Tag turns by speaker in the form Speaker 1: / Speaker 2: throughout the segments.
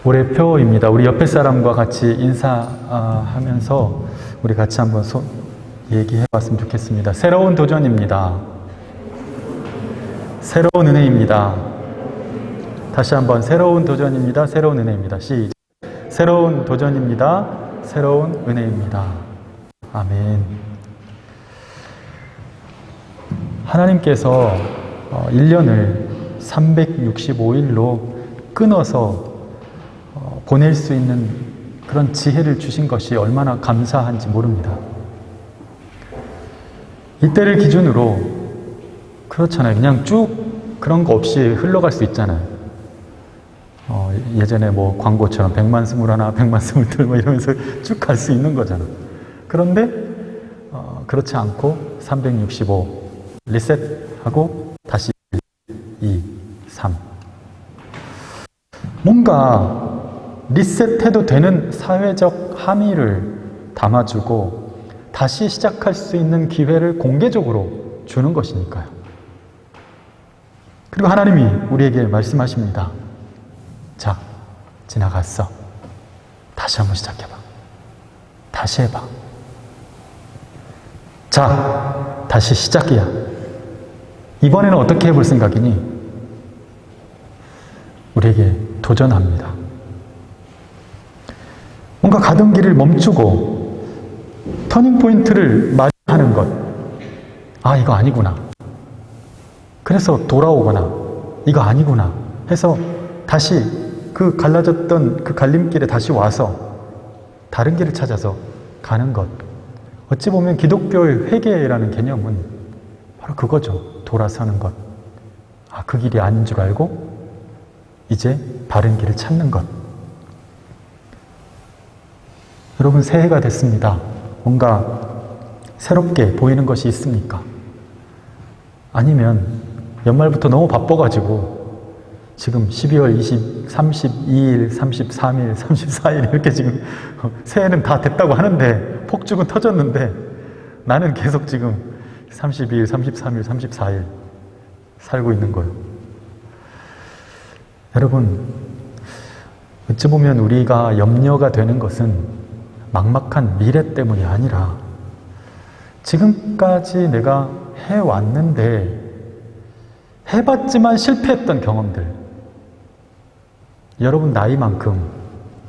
Speaker 1: 올해 표입니다. 우리 옆에 사람과 같이 인사하면서 우리 같이 한번 얘기해 봤으면 좋겠습니다. 새로운 도전입니다. 새로운 은혜입니다. 다시 한번 새로운 도전입니다. 새로운 은혜입니다. 시작. 새로운 도전입니다. 새로운 은혜입니다. 아멘. 하나님께서 1년을 365일로 끊어서 보낼 수 있는 그런 지혜를 주신 것이 얼마나 감사한지 모릅니다. 이때를 기준으로 그렇잖아요. 그냥 쭉 그런 거 없이 흘러갈 수 있잖아요. 예전에 뭐 광고처럼 100만 스물 하나, 100만 스물 둘 뭐 이러면서 쭉 갈 수 있는 거잖아. 그런데 그렇지 않고 365 리셋하고 다시 2, 3 뭔가 리셋해도 되는 사회적 함의를 담아주고 다시 시작할 수 있는 기회를 공개적으로 주는 것이니까요. 그리고 하나님이 우리에게 말씀하십니다. 자, 지나갔어. 다시 한번 시작해봐. 다시 해봐. 자, 다시 시작이야. 이번에는 어떻게 해볼 생각이니? 우리에게 도전합니다. 뭔가 가던 길을 멈추고 터닝포인트를 맞이하는 것. 아, 이거 아니구나. 그래서 돌아오거나 이거 아니구나 해서 다시 그 갈라졌던 그 갈림길에 다시 와서 다른 길을 찾아서 가는 것. 어찌 보면 기독교의 회개라는 개념은 바로 그거죠. 돌아서는 것. 아, 그 길이 아닌 줄 알고 이제 바른 길을 찾는 것. 여러분, 새해가 됐습니다. 뭔가 새롭게 보이는 것이 있습니까? 아니면 연말부터 너무 바빠가지고 지금 12월 32일, 33일, 34일 이렇게 지금 새해는 다 됐다고 하는데 폭죽은 터졌는데 나는 계속 지금 32일, 33일, 34일 살고 있는 거예요. 여러분, 어찌 보면 우리가 염려가 되는 것은 막막한 미래 때문이 아니라 지금까지 내가 해왔는데 해봤지만 실패했던 경험들. 여러분 나이만큼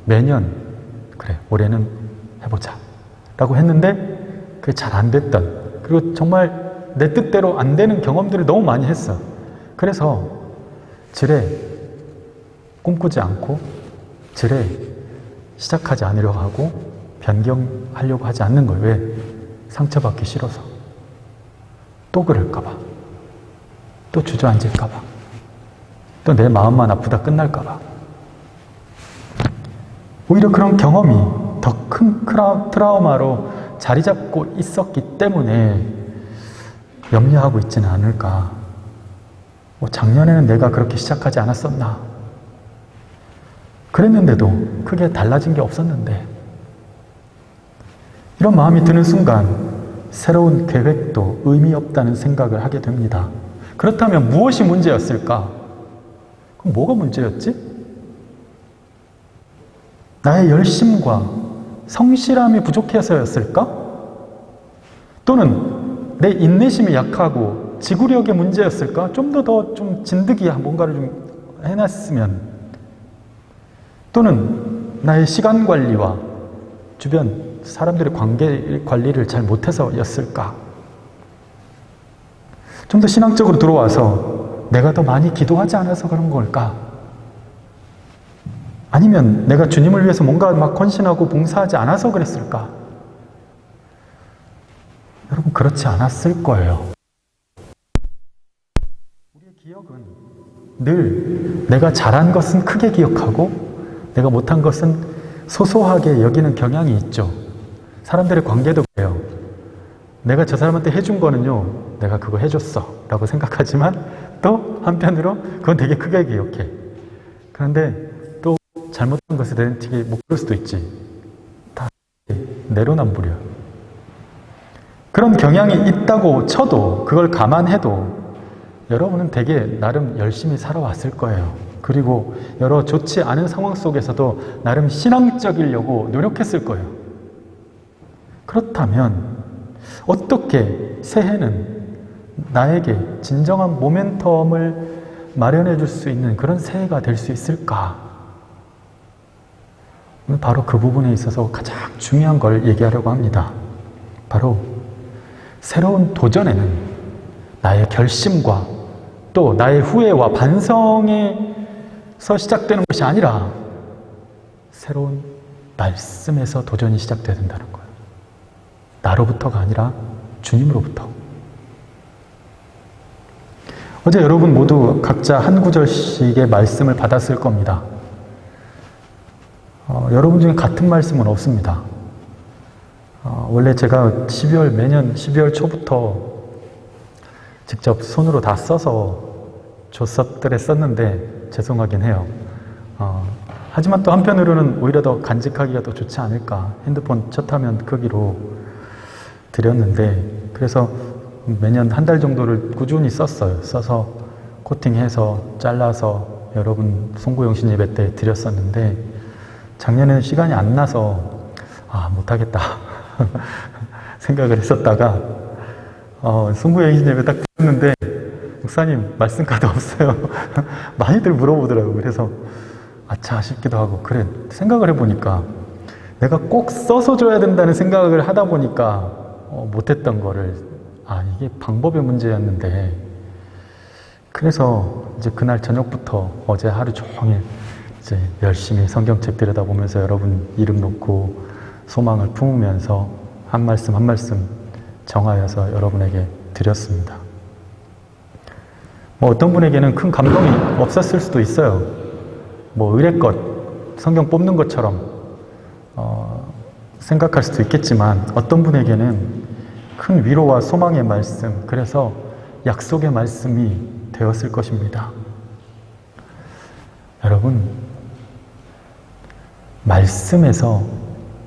Speaker 1: 매년 그래 올해는 해보자 라고 했는데 그게 잘 안 됐던, 그리고 정말 내 뜻대로 안 되는 경험들을 너무 많이 했어. 그래서 지레 꿈꾸지 않고 지레 시작하지 않으려고 하고 변경하려고 하지 않는 거예요. 왜? 상처받기 싫어서. 또 그럴까봐. 또 주저앉을까봐. 또 내 마음만 아프다 끝날까봐. 오히려 그런 경험이 더 큰 트라우마로 자리 잡고 있었기 때문에 염려하고 있지는 않을까. 작년에는 내가 그렇게 시작하지 않았었나. 그랬는데도 크게 달라진 게 없었는데. 이런 마음이 드는 순간 새로운 계획도 의미 없다는 생각을 하게 됩니다. 그렇다면 무엇이 문제였을까? 그럼 뭐가 문제였지? 나의 열심과 성실함이 부족해서였을까? 또는 내 인내심이 약하고 지구력의 문제였을까? 좀 더 좀 진득이 뭔가를 좀 해놨으면. 또는 나의 시간 관리와 주변 사람들의 관계 관리를 잘 못해서였을까? 좀 더 신앙적으로 들어와서 내가 더 많이 기도하지 않아서 그런 걸까? 아니면 내가 주님을 위해서 뭔가 막 헌신하고 봉사하지 않아서 그랬을까? 여러분, 그렇지 않았을 거예요. 우리의 기억은 늘 내가 잘한 것은 크게 기억하고 내가 못한 것은 소소하게 여기는 경향이 있죠. 사람들의 관계도 그래요. 내가 저 사람한테 해준 거는요, 내가 그거 해줬어 라고 생각하지만 또 한편으로 그건 되게 크게 기억해. 그런데 또 잘못한 것에 대한 되게 못 그럴 수도 있지. 다 내로남불이야. 그런 경향이 있다고 쳐도, 그걸 감안해도 여러분은 되게 나름 열심히 살아왔을 거예요. 그리고 여러 좋지 않은 상황 속에서도 나름 신앙적이려고 노력했을 거예요. 그렇다면 어떻게 새해는 나에게 진정한 모멘텀을 마련해 줄 수 있는 그런 새해가 될 수 있을까? 바로 그 부분에 있어서 가장 중요한 걸 얘기하려고 합니다. 바로 새로운 도전에는 나의 결심과 또 나의 후회와 반성에서 시작되는 것이 아니라 새로운 말씀에서 도전이 시작돼야 된다는 거예요. 나로부터가 아니라 주님으로부터. 어제 여러분 모두 각자 한 구절씩의 말씀을 받았을 겁니다. 여러분 중에 같은 말씀은 없습니다. 원래 제가 매년 12월 초부터 직접 손으로 다 써서 줬었는데 죄송하긴 해요. 하지만 또 한편으로는 오히려 더 간직하기가 더 좋지 않을까. 핸드폰 첫 화면 크기로 드렸는데, 그래서 매년 한 달 정도를 꾸준히 썼어요. 써서 코팅해서 잘라서 여러분 송구영신 예배 때 드렸었는데, 작년에는 시간이 안 나서 못하겠다 생각을 했었다가 송구영신 예배 딱 드렸는데 목사님 말씀 카드 없어요 많이들 물어보더라고요. 그래서 아차 싶기도 하고, 그래 생각을 해보니까 내가 꼭 써서 줘야 된다는 생각을 하다 보니까 못했던 거를 이게 방법의 문제였는데, 그래서 이제 그날 저녁부터 어제 하루 종일 이제 열심히 성경책 들여다보면서 여러분 이름 놓고 소망을 품으면서 한 말씀 한 말씀 정하여서 여러분에게 드렸습니다. 어떤 분에게는 큰 감동이 없었을 수도 있어요. 의례껏 성경 뽑는 것처럼 생각할 수도 있겠지만, 어떤 분에게는 큰 위로와 소망의 말씀, 그래서 약속의 말씀이 되었을 것입니다. 여러분, 말씀에서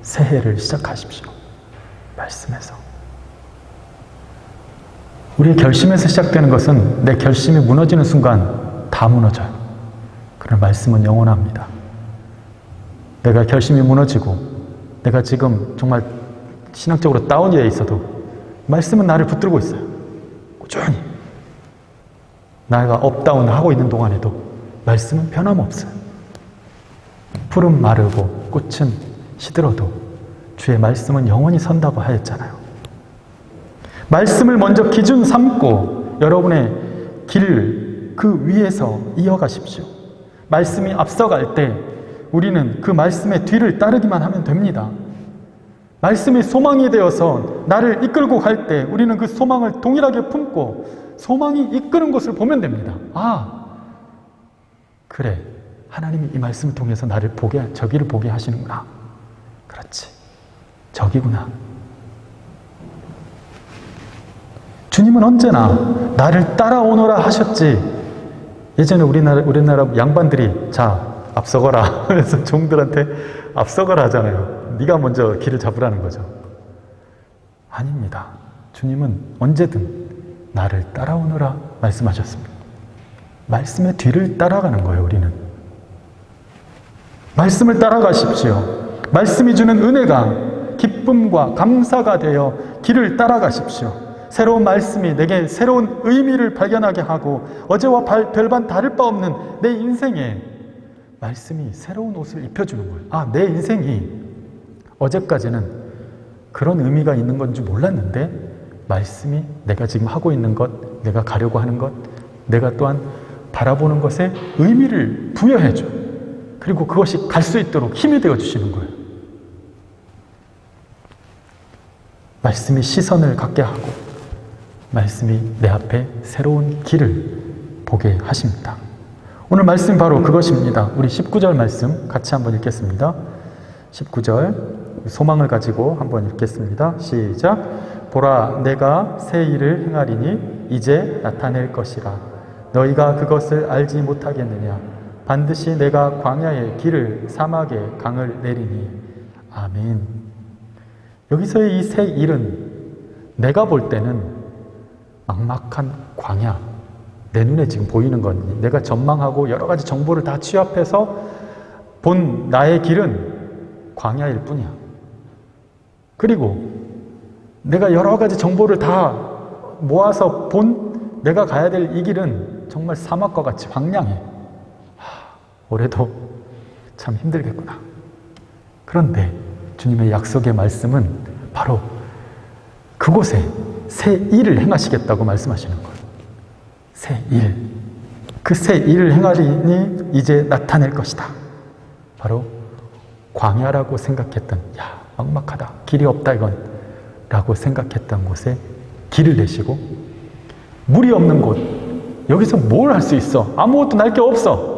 Speaker 1: 새해를 시작하십시오. 말씀에서. 우리의 결심에서 시작되는 것은 내 결심이 무너지는 순간 다 무너져요. 그러나 말씀은 영원합니다. 내가 결심이 무너지고 내가 지금 정말 신앙적으로 다운되어 있어도 말씀은 나를 붙들고 있어요. 꾸준히. 내가 업다운 하고 있는 동안에도 말씀은 변함없어요. 풀은 마르고 꽃은 시들어도 주의 말씀은 영원히 선다고 하였잖아요. 말씀을 먼저 기준 삼고 여러분의 길을 그 위에서 이어가십시오. 말씀이 앞서갈 때 우리는 그 말씀의 뒤를 따르기만 하면 됩니다. 말씀이 소망이 되어서 나를 이끌고 갈 때 우리는 그 소망을 동일하게 품고 소망이 이끄는 것을 보면 됩니다. 그래, 하나님이 이 말씀을 통해서 나를 저기를 보게 하시는구나. 그렇지, 저기구나. 주님은 언제나 나를 따라오너라 하셨지. 예전에 우리나라 양반들이 앞서거라 그래서 종들한테 앞서거라 하잖아요. 네가 먼저 길을 잡으라는 거죠. 아닙니다. 주님은 언제든 나를 따라오너라 말씀하셨습니다. 말씀의 뒤를 따라가는 거예요. 우리는 말씀을 따라가십시오. 말씀이 주는 은혜가 기쁨과 감사가 되어 길을 따라가십시오. 새로운 말씀이 내게 새로운 의미를 발견하게 하고 어제와 별반 다를 바 없는 내 인생에 말씀이 새로운 옷을 입혀주는 거예요. 내 인생이 어제까지는 그런 의미가 있는 건지 몰랐는데 말씀이 내가 지금 하고 있는 것, 내가 가려고 하는 것, 내가 또한 바라보는 것에 의미를 부여해줘. 그리고 그것이 갈 수 있도록 힘이 되어주시는 거예요. 말씀이 시선을 갖게 하고 말씀이 내 앞에 새로운 길을 보게 하십니다. 오늘 말씀 바로 그것입니다. 우리 19절 말씀 같이 한번 읽겠습니다. 19절 소망을 가지고 한번 읽겠습니다. 시작. 보라, 내가 새 일을 행하리니 이제 나타낼 것이라. 너희가 그것을 알지 못하겠느냐. 반드시 내가 광야의 길을 사막에 강을 내리니. 아멘. 여기서의 이 새 일은 내가 볼 때는 막막한 광야, 내 눈에 지금 보이는 건 내가 전망하고 여러 가지 정보를 다 취합해서 본 나의 길은 광야일 뿐이야. 그리고 내가 여러 가지 정보를 다 모아서 본 내가 가야 될 이 길은 정말 사막과 같이 황량해. 올해도 참 힘들겠구나. 그런데 주님의 약속의 말씀은 바로 그곳에 새 일을 행하시겠다고 말씀하시는 거예요. 새 일. 그 새 일을 행하리니 이제 나타낼 것이다. 바로 광야라고 생각했던, 야, 막막하다, 길이 없다 이건 라고 생각했던 곳에 길을 내시고, 물이 없는 곳, 여기서 뭘 할 수 있어? 아무것도 날 게 없어.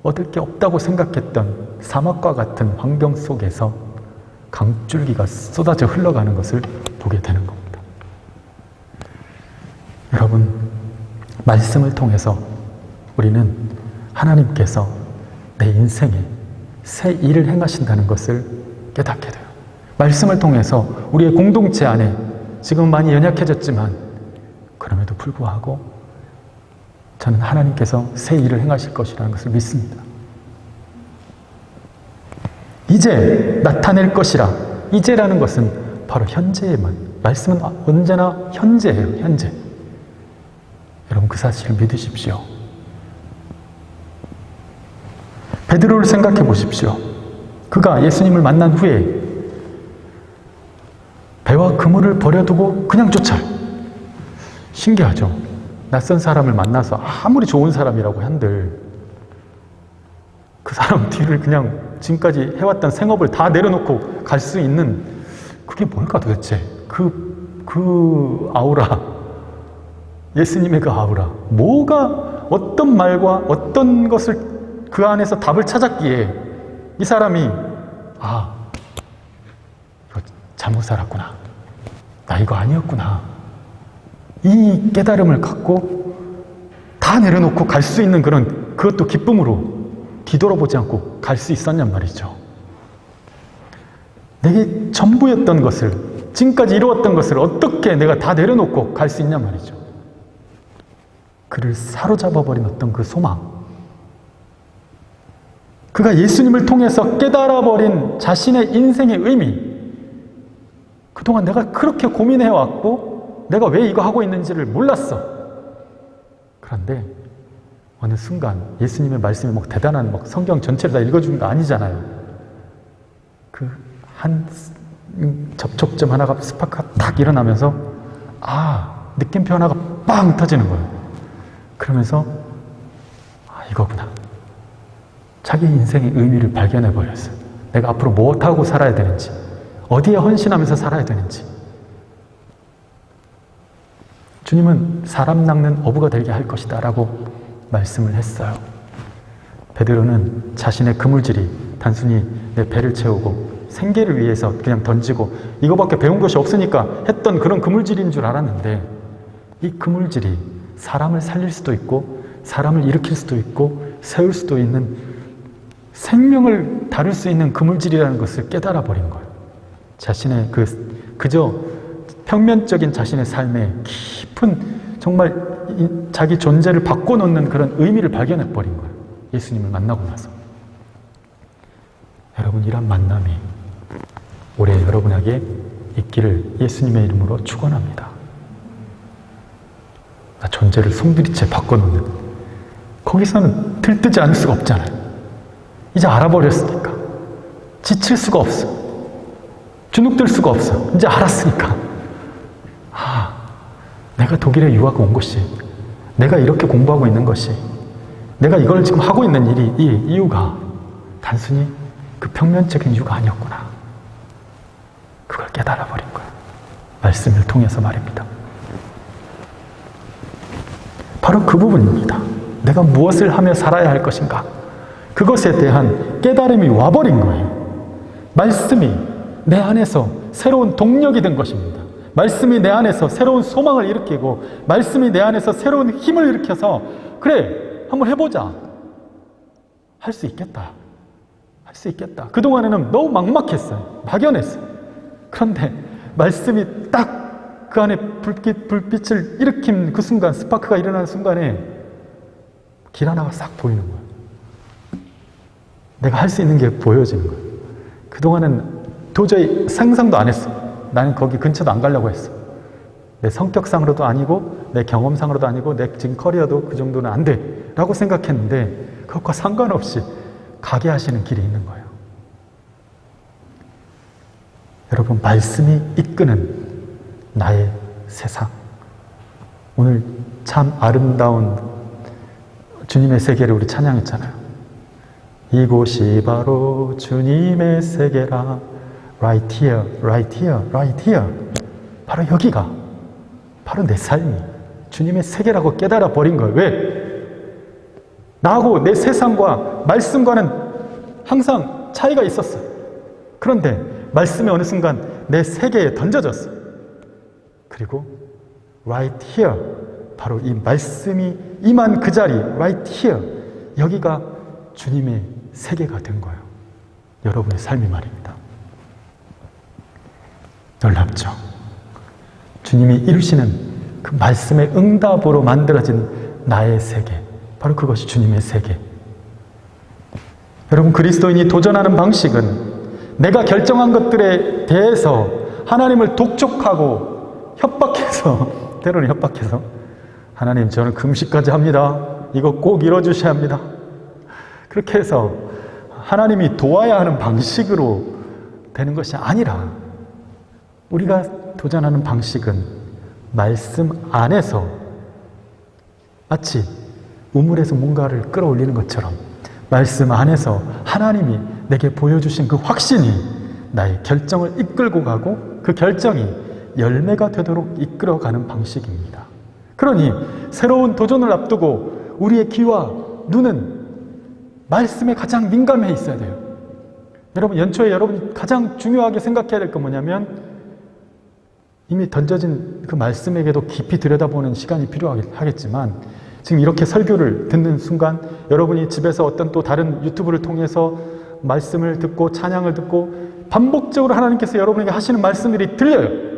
Speaker 1: 얻을 게 없다고 생각했던 사막과 같은 환경 속에서 강줄기가 쏟아져 흘러가는 것을 보게 되는 겁니다. 여러분, 말씀을 통해서 우리는 하나님께서 내 인생에 새 일을 행하신다는 것을 깨닫게 돼요. 말씀을 통해서 우리의 공동체 안에 지금 많이 연약해졌지만 그럼에도 불구하고 저는 하나님께서 새 일을 행하실 것이라는 것을 믿습니다. 이제 나타낼 것이라. 이제라는 것은 바로 현재에만, 말씀은 언제나 현재예요. 현재. 여러분, 그 사실을 믿으십시오. 베드로를 생각해 보십시오. 그가 예수님을 만난 후에 배와 그물을 버려두고 그냥 쫓아요. 신기하죠? 낯선 사람을 만나서 아무리 좋은 사람이라고 한들 그 사람 뒤를 그냥 지금까지 해왔던 생업을 다 내려놓고 갈 수 있는, 그게 뭘까 도대체? 그 아우라, 예수님의 그 아우라, 뭐가, 어떤 말과 어떤 것을 그 안에서 답을 찾았기에 이 사람이 이거 잘못 살았구나, 나 이거 아니었구나, 이 깨달음을 갖고 다 내려놓고 갈 수 있는 그런, 그것도 기쁨으로 뒤돌아보지 않고 갈 수 있었냔 말이죠. 내게 전부였던 것을, 지금까지 이루었던 것을 어떻게 내가 다 내려놓고 갈 수 있냔 말이죠. 그를 사로잡아버린 어떤 그 소망, 그가 예수님을 통해서 깨달아버린 자신의 인생의 의미, 그동안 내가 그렇게 고민해왔고 내가 왜 이거 하고 있는지를 몰랐어. 그런데 어느 순간 예수님의 말씀이 뭐 대단한 성경 전체를 다 읽어주는 거 아니잖아요. 그 한 접촉점 하나가 스파크가 딱 일어나면서 느낌표 하나가 빵 터지는 거예요. 그러면서 이거구나. 자기 인생의 의미를 발견해 버렸어요. 내가 앞으로 무엇하고 살아야 되는지, 어디에 헌신하면서 살아야 되는지. 주님은 사람 낚는 어부가 되게 할 것이다 라고 말씀을 했어요. 베드로는 자신의 그물질이 단순히 내 배를 채우고 생계를 위해서 그냥 던지고 이거밖에 배운 것이 없으니까 했던 그런 그물질인 줄 알았는데, 이 그물질이 사람을 살릴 수도 있고 사람을 일으킬 수도 있고 세울 수도 있는, 생명을 다룰 수 있는 그물질이라는 것을 깨달아 버린 거예요. 자신의 그저 평면적인 자신의 삶에 깊은, 정말 자기 존재를 바꿔놓는 그런 의미를 발견해 버린 거예요. 예수님을 만나고 나서. 여러분, 이런 만남이 올해 여러분에게 있기를 예수님의 이름으로 축원합니다. 나 존재를 송두리째 바꿔놓는, 거기서는 들뜨지 않을 수가 없잖아요. 이제 알아버렸으니까 지칠 수가 없어. 주눅들 수가 없어. 이제 알았으니까. 내가 독일에 유학 온 것이, 내가 이렇게 공부하고 있는 것이, 내가 이걸 지금 하고 있는 일이, 이 이유가 단순히 그 평면적인 이유가 아니었구나. 그걸 깨달아 버린 거예요. 말씀을 통해서 말입니다. 바로 그 부분입니다. 내가 무엇을 하며 살아야 할 것인가, 그것에 대한 깨달음이 와버린 거예요. 말씀이 내 안에서 새로운 동력이 된 것입니다. 말씀이 내 안에서 새로운 소망을 일으키고, 말씀이 내 안에서 새로운 힘을 일으켜서, 그래, 한번 해보자, 할 수 있겠다, 할 수 있겠다. 그동안에는 너무 막막했어요. 막연했어요. 그런데 말씀이 딱 그 안에 불빛을 일으킨 그 순간, 스파크가 일어나는 순간에 길 하나가 싹 보이는 거예요. 내가 할 수 있는 게 보여지는 거예요. 그동안은 도저히 상상도 안 했어. 나는 거기 근처도 안 가려고 했어. 내 성격상으로도 아니고 내 경험상으로도 아니고 내 지금 커리어도 그 정도는 안 돼 라고 생각했는데 그것과 상관없이 가게 하시는 길이 있는 거예요. 여러분, 말씀이 이끄는 나의 세상. 오늘 참 아름다운 주님의 세계를 우리 찬양했잖아요. 이곳이 바로 주님의 세계라. Right here, right here, right here. 바로 여기가 바로 내 삶이 주님의 세계라고 깨달아 버린 거예요. 왜? 나하고 내 세상과 말씀과는 항상 차이가 있었어요. 그런데 말씀이 어느 순간 내 세계에 던져졌어요. 그리고 right here, 바로 이 말씀이 임한 그 자리, right here, 여기가 주님의 세계가 된 거예요. 여러분의 삶이 말입니다. 놀랍죠? 주님이 이루시는 그 말씀의 응답으로 만들어진 나의 세계, 바로 그것이 주님의 세계. 여러분, 그리스도인이 도전하는 방식은 내가 결정한 것들에 대해서 하나님을 독촉하고 협박해서, 때로는 협박해서, 하나님, 저는 금식까지 합니다. 이거 꼭 이뤄주셔야 합니다. 그렇게 해서 하나님이 도와야 하는 방식으로 되는 것이 아니라, 우리가 도전하는 방식은 말씀 안에서 마치 우물에서 뭔가를 끌어올리는 것처럼 말씀 안에서 하나님이 내게 보여주신 그 확신이 나의 결정을 이끌고 가고 그 결정이 열매가 되도록 이끌어가는 방식입니다. 그러니 새로운 도전을 앞두고 우리의 귀와 눈은 말씀에 가장 민감해 있어야 돼요. 여러분, 연초에 여러분이 가장 중요하게 생각해야 될 건 뭐냐면, 이미 던져진 그 말씀에게도 깊이 들여다보는 시간이 필요하겠지만, 지금 이렇게 설교를 듣는 순간 여러분이 집에서 어떤 또 다른 유튜브를 통해서 말씀을 듣고 찬양을 듣고 반복적으로 하나님께서 여러분에게 하시는 말씀들이 들려요.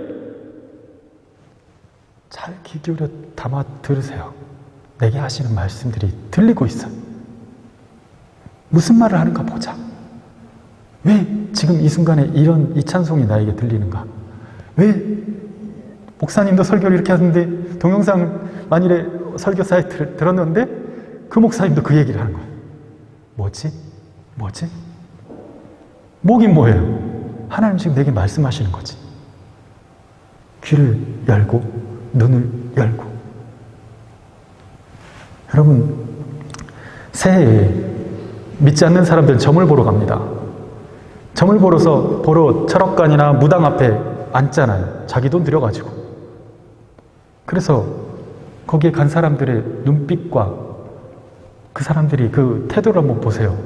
Speaker 1: 잘 귀 기울여 담아 들으세요. 내게 하시는 말씀들이 들리고 있어요. 무슨 말을 하는가 보자. 왜 지금 이 순간에 이 찬송이 나에게 들리는가? 왜 목사님도 설교를 이렇게 하는데 동영상 만일에 설교 사이트를 들었는데 그 목사님도 그 얘기를 하는 거예요. 뭐지? 뭐긴 뭐예요? 하나님 지금 내게 말씀하시는 거지. 귀를 열고 눈을 열고. 여러분, 새해에 믿지 않는 사람들은 점을 보러 갑니다. 점을 보러 철학관이나 무당 앞에 앉잖아요. 자기 돈 들여가지고. 그래서 거기에 간 사람들의 눈빛과 그 사람들이 그 태도를 한번 보세요.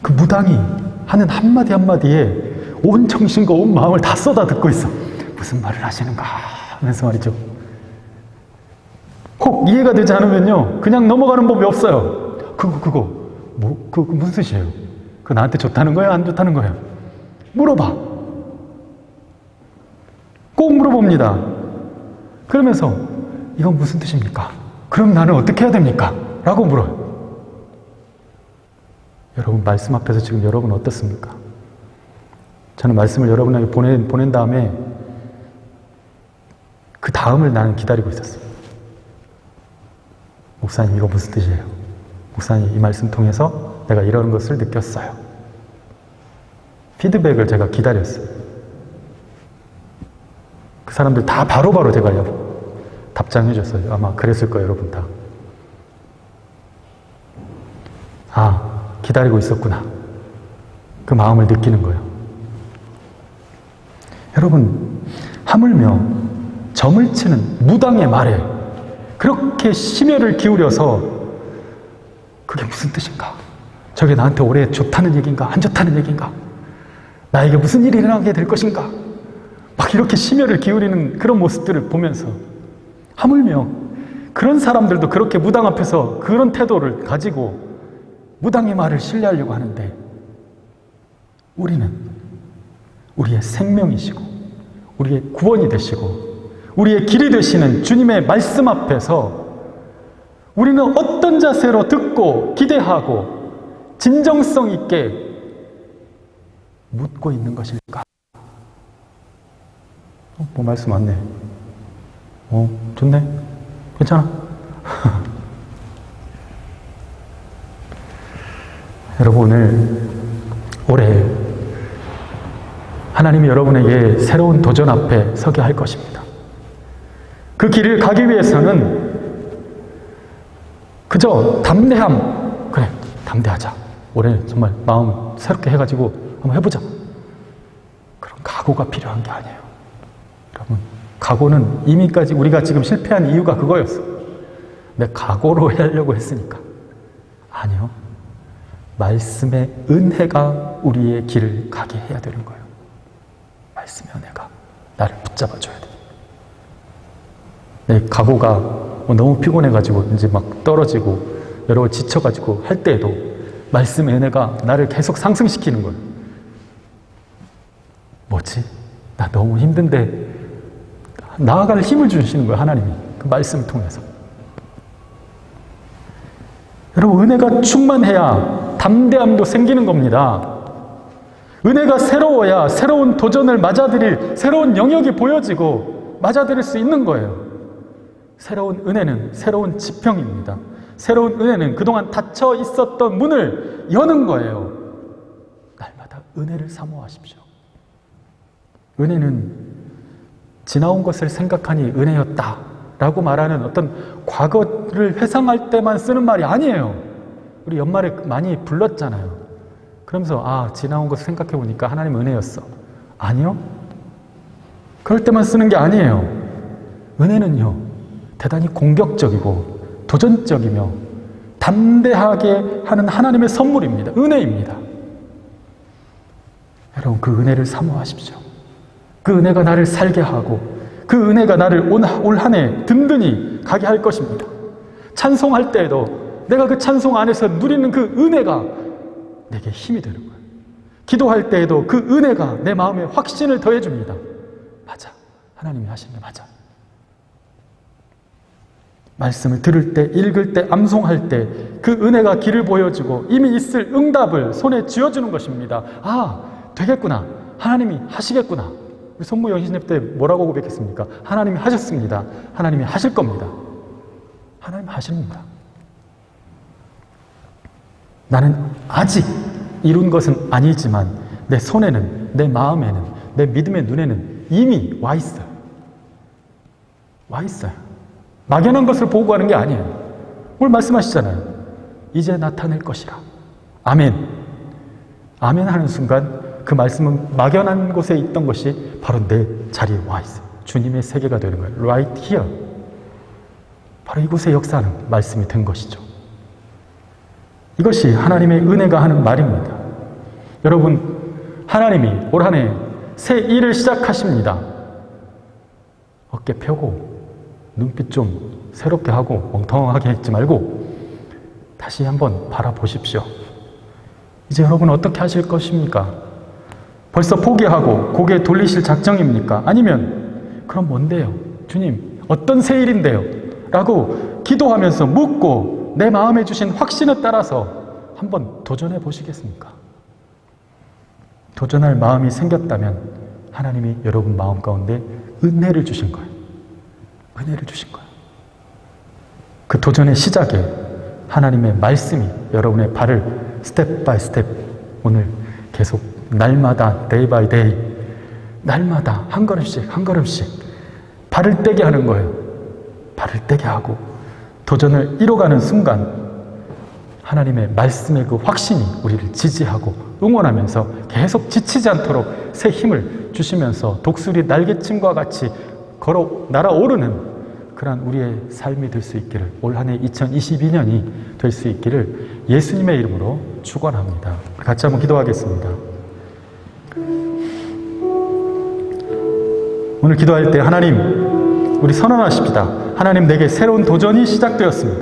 Speaker 1: 그 무당이 하는 한마디 한마디에 온 정신과 온 마음을 다 쏟아 듣고 있어. 무슨 말을 하시는가 하면서 말이죠. 혹 이해가 되지 않으면요, 그냥 넘어가는 법이 없어요. 그거 무슨 뜻이에요? 그거 나한테 좋다는 거예요? 안 좋다는 거예요? 물어봐. 꼭 물어봅니다. 그러면서 이건 무슨 뜻입니까? 그럼 나는 어떻게 해야 됩니까? 라고 물어요. 여러분, 말씀 앞에서 지금 여러분 어떻습니까? 저는 말씀을 여러분에게 보낸 다음에 그 다음을 나는 기다리고 있었어요. 목사님, 이거 무슨 뜻이에요? 목사님, 이 말씀 통해서 내가 이런 것을 느꼈어요. 피드백을 제가 기다렸어요. 그 사람들 다 바로바로 제가 답장해 줬어요. 아마 그랬을 거예요, 여러분 다. 아, 기다리고 있었구나. 그 마음을 느끼는 거예요. 여러분, 하물며 점을 치는 무당의 말에 그렇게 심혈을 기울여서 그게 무슨 뜻인가? 저게 나한테 올해 좋다는 얘기인가? 안 좋다는 얘기인가? 나에게 무슨 일이 일어나게 될 것인가? 막 이렇게 심혈을 기울이는 그런 모습들을 보면서 하물며 그런 사람들도 그렇게 무당 앞에서 그런 태도를 가지고 무당의 말을 신뢰하려고 하는데, 우리는 우리의 생명이시고 우리의 구원이 되시고 우리의 길이 되시는 주님의 말씀 앞에서 우리는 어떤 자세로 듣고 기대하고 진정성 있게 묻고 있는 것일까? 뭐 말씀 왔네. 좋네. 괜찮아. 여러분, 올해 하나님이 여러분에게 새로운 도전 앞에 서게 할 것입니다. 그 길을 가기 위해서는 그저 담대함, 그래, 담대하자. 올해 정말 마음 새롭게 해가지고 한번 해보자. 그런 각오가 필요한 게 아니에요. 여러분, 각오는 이미까지 우리가 지금 실패한 이유가 그거였어. 내 각오로 하려고 했으니까. 아니요. 말씀의 은혜가 우리의 길을 가게 해야 되는 거예요. 말씀의 은혜가 나를 붙잡아줘야 돼. 내 각오가 너무 피곤해가지고 이제 막 떨어지고 여러 번 지쳐가지고 할 때에도 말씀의 은혜가 나를 계속 상승시키는 거예요. 뭐지? 나 너무 힘든데 나아갈 힘을 주시는 거예요. 하나님이 그 말씀을 통해서. 여러분, 은혜가 충만해야 담대함도 생기는 겁니다. 은혜가 새로워야 새로운 도전을 맞아들일 새로운 영역이 보여지고 맞아들일 수 있는 거예요. 새로운 은혜는 새로운 지평입니다. 새로운 은혜는 그동안 닫혀 있었던 문을 여는 거예요. 날마다 은혜를 사모하십시오. 은혜는 지나온 것을 생각하니 은혜였다 라고 말하는 어떤 과거를 회상할 때만 쓰는 말이 아니에요. 우리 연말에 많이 불렀잖아요. 그러면서 지나온 것을 생각해 보니까 하나님 은혜였어. 아니요. 그럴 때만 쓰는 게 아니에요. 은혜는요, 대단히 공격적이고 도전적이며 담대하게 하는 하나님의 선물입니다. 은혜입니다. 여러분, 그 은혜를 사모하십시오. 그 은혜가 나를 살게 하고 그 은혜가 나를 올 한 해 든든히 가게 할 것입니다. 찬송할 때에도 내가 그 찬송 안에서 누리는 그 은혜가 내게 힘이 되는 거예요. 기도할 때에도 그 은혜가 내 마음에 확신을 더해줍니다. 맞아. 하나님이 하신 게 맞아. 말씀을 들을 때, 읽을 때, 암송할 때 그 은혜가 길을 보여주고 이미 있을 응답을 손에 쥐어주는 것입니다. 되겠구나. 하나님이 하시겠구나. 우리 손무 영신님 때 뭐라고 고백했습니까? 하나님이 하셨습니다. 하나님이 하실 겁니다. 하나님 하십니다. 나는 아직 이룬 것은 아니지만 내 손에는, 내 마음에는, 내 믿음의 눈에는 이미 와 있어요. 와 있어요. 막연한 것을 보고 가는 게 아니에요. 오늘 말씀하시잖아요. 이제 나타낼 것이라. 아멘. 아멘 하는 순간 그 말씀은 막연한 곳에 있던 것이 바로 내 자리에 와 있어요. 주님의 세계가 되는 거예요. Right here. 바로 이곳에 역사하는 말씀이 된 것이죠. 이것이 하나님의 은혜가 하는 말입니다. 여러분, 하나님이 올 한 해 새 일을 시작하십니다. 어깨 펴고 눈빛 좀 새롭게 하고 멍텅하게 있지 말고 다시 한번 바라보십시오. 이제 여러분 어떻게 하실 것입니까? 벌써 포기하고 고개 돌리실 작정입니까? 아니면 그럼 뭔데요? 주님, 어떤 새 일인데요? 라고 기도하면서 묻고 내 마음에 주신 확신에 따라서 한번 도전해 보시겠습니까? 도전할 마음이 생겼다면 하나님이 여러분 마음 가운데 은혜를 주신 거예요. 은혜를 주신 거예요. 그 도전의 시작에 하나님의 말씀이 여러분의 발을 스텝 바이 스텝 오늘 계속 날마다 데이 바이 데이 날마다 한 걸음씩 한 걸음씩 발을 떼게 하는 거예요. 발을 떼게 하고 도전을 이뤄가는 순간 하나님의 말씀의 그 확신이 우리를 지지하고 응원하면서 계속 지치지 않도록 새 힘을 주시면서 독수리 날개침과 같이 날아오르는 그러한 우리의 삶이 될 수 있기를, 올 한 해 2022년이 될 수 있기를 예수님의 이름으로 축원합니다. 같이 한번 기도하겠습니다. 오늘 기도할 때 하나님, 우리 선언하십시다. 하나님, 내게 새로운 도전이 시작되었습니다.